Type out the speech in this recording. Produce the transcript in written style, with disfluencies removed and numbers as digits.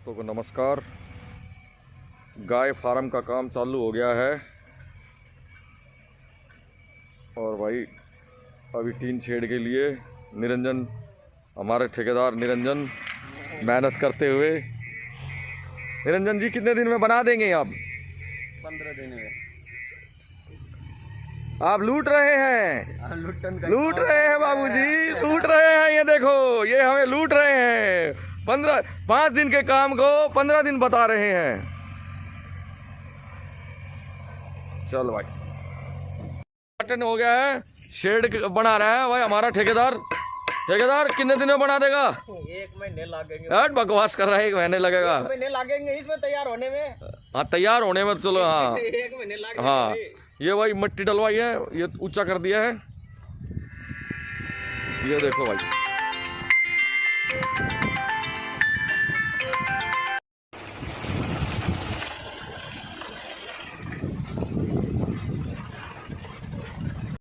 दोस्तों को नमस्कार। गाय फार्म का काम चालू हो गया है और भाई अभी टीन शेड के लिए निरंजन, हमारे ठेकेदार निरंजन मेहनत करते हुए। निरंजन जी कितने दिन में बना देंगे आप? 15 दिन में। आप लूट रहे हैं, लूट रहे हैं बाबूजी, लूट रहे हैं। ये देखो, ये हमें लूट रहे हैं। 5 दिन के काम को 15 दिन बता रहे हैं। चल भाई, बटन हो गया है, शेड बना रहा है भाई हमारा ठेकेदार। ठेकेदार कितने दिन में बना देगा? 1 महीने लगेंगे। यार बकवास कर रहा है, 1 महीने लगेगा। 1 महीने लगेंगे इसमें तैयार होने में। हाँ तैयार होने में, चलो हाँ 1 महीने लगेंगे। हाँ, ये भाई मिट्टी डलवाई है, ये ऊंचा कर दिया है। ये देखो भाई,